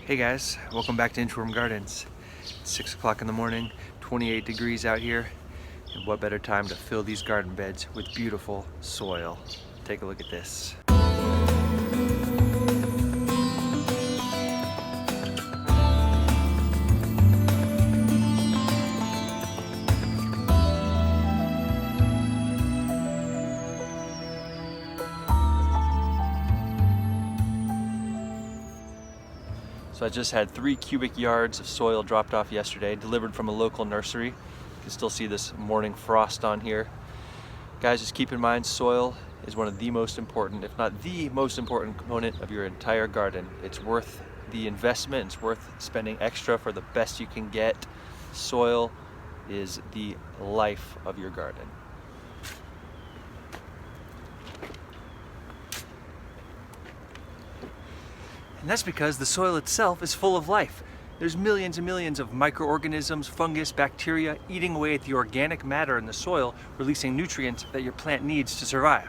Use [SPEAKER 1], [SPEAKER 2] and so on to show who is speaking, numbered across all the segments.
[SPEAKER 1] Hey guys, welcome back to Inchworm Gardens. It's 6 o'clock in the morning, 28 degrees out here, and what better time to fill these garden beds with beautiful soil. Take a look at this. So I just had 3 cubic yards of soil dropped off yesterday, delivered from a local nursery. You can still see this morning frost on here. Guys, just keep in mind, soil is one of the most important, if not the most important component of your entire garden. It's worth the investment, it's worth spending extra for the best you can get. Soil is the life of your garden. And that's because the soil itself is full of life. There's millions and millions of microorganisms, fungus, bacteria eating away at the organic matter in the soil, releasing nutrients that your plant needs to survive.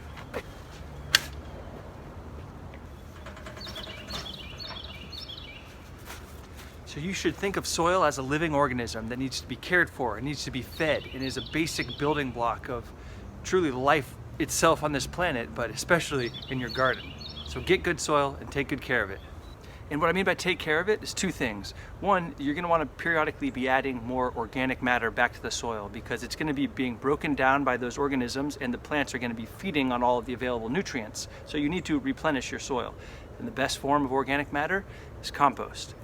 [SPEAKER 1] So you should think of soil as a living organism that needs to be cared for, it needs to be fed, and is a basic building block of truly life itself on this planet, but especially in your garden. So get good soil and take good care of it. And what I mean by take care of it is 2 things. One, you're going to want to periodically be adding more organic matter back to the soil because it's going to be being broken down by those organisms and the plants are going to be feeding on all of the available nutrients. So you need to replenish your soil. And the best form of organic matter is compost.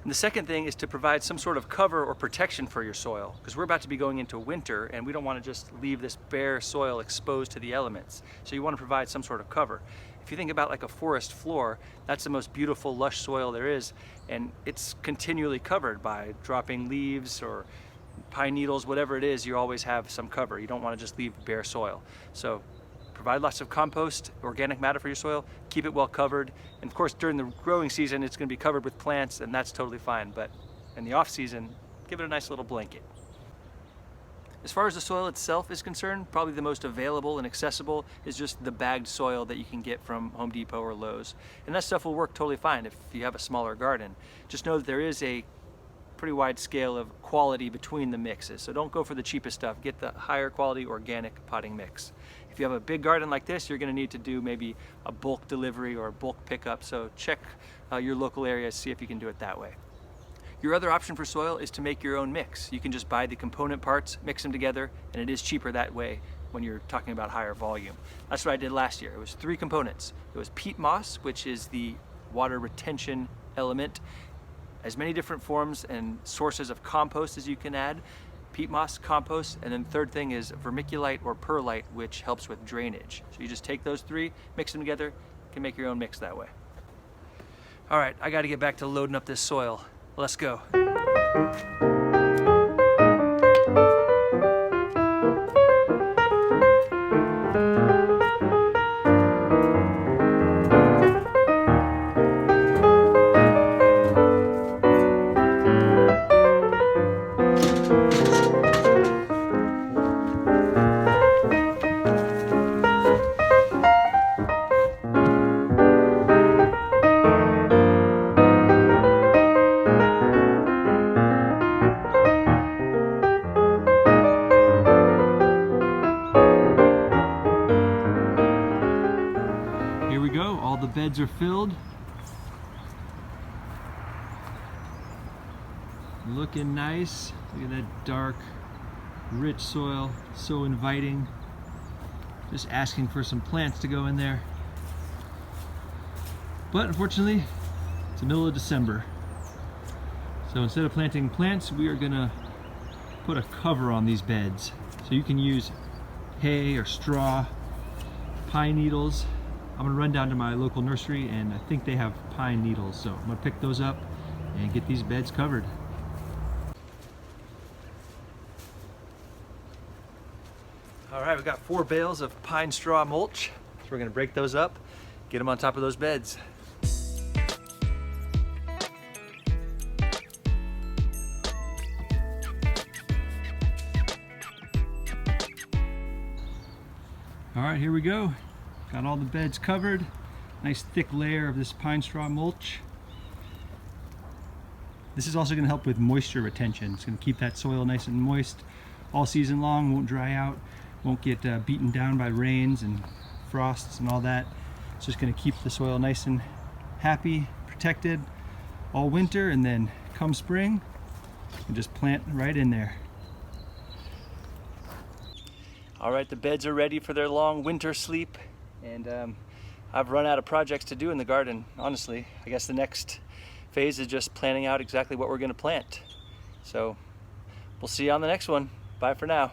[SPEAKER 1] And the second thing is to provide some sort of cover or protection for your soil because we're about to be going into winter and we don't want to just leave this bare soil exposed to the elements. So you want to provide some sort of cover. If you think about like a forest floor, that's the most beautiful lush soil there is, and it's continually covered by dropping leaves or pine needles, whatever it is, you always have some cover. You don't want to just leave bare soil. So provide lots of compost, organic matter for your soil, keep it well covered, and of course during the growing season it's going to be covered with plants and that's totally fine, but in the off season, give it a nice little blanket. As far as the soil itself is concerned, probably the most available and accessible is just the bagged soil that you can get from Home Depot or Lowe's. And that stuff will work totally fine if you have a smaller garden. Just know that there is a pretty wide scale of quality between the mixes. So don't go for the cheapest stuff, get the higher quality organic potting mix. If you have a big garden like this, you're gonna need to do maybe a bulk delivery or a bulk pickup. So check your local area, see if you can do it that way. Your other option for soil is to make your own mix. You can just buy the component parts, mix them together, and it is cheaper that way when you're talking about higher volume. That's what I did last year. It was 3 components. It was peat moss, which is the water retention element, as many different forms and sources of compost as you can add, peat moss, compost, and then the third thing is vermiculite or perlite, which helps with drainage. So you just take those 3, mix them together, you can make your own mix that way. All right, I gotta get back to loading up this soil. Let's go. Here we go, all the beds are filled. Looking nice. Look at that dark, rich soil, so inviting. Just asking for some plants to go in there. But unfortunately, it's the middle of December. So instead of planting plants, we are gonna put a cover on these beds. So you can use hay or straw, pine needles. I'm gonna run down to my local nursery and I think they have pine needles. So I'm gonna pick those up and get these beds covered. All right, we've got 4 bales of pine straw mulch. So we're gonna break those up, get them on top of those beds. All right, here we go. Got all the beds covered. Nice thick layer of this pine straw mulch. This is also going to help with moisture retention. It's going to keep that soil nice and moist all season long, won't dry out, won't get beaten down by rains and frosts and all that. It's just going to keep the soil nice and happy, protected all winter, and then come spring, you just plant right in there. All right, the beds are ready for their long winter sleep, and I've run out of projects to do in the garden, honestly. I guess the next phase is just planning out exactly what we're going to plant. So we'll see you on the next one. Bye for now.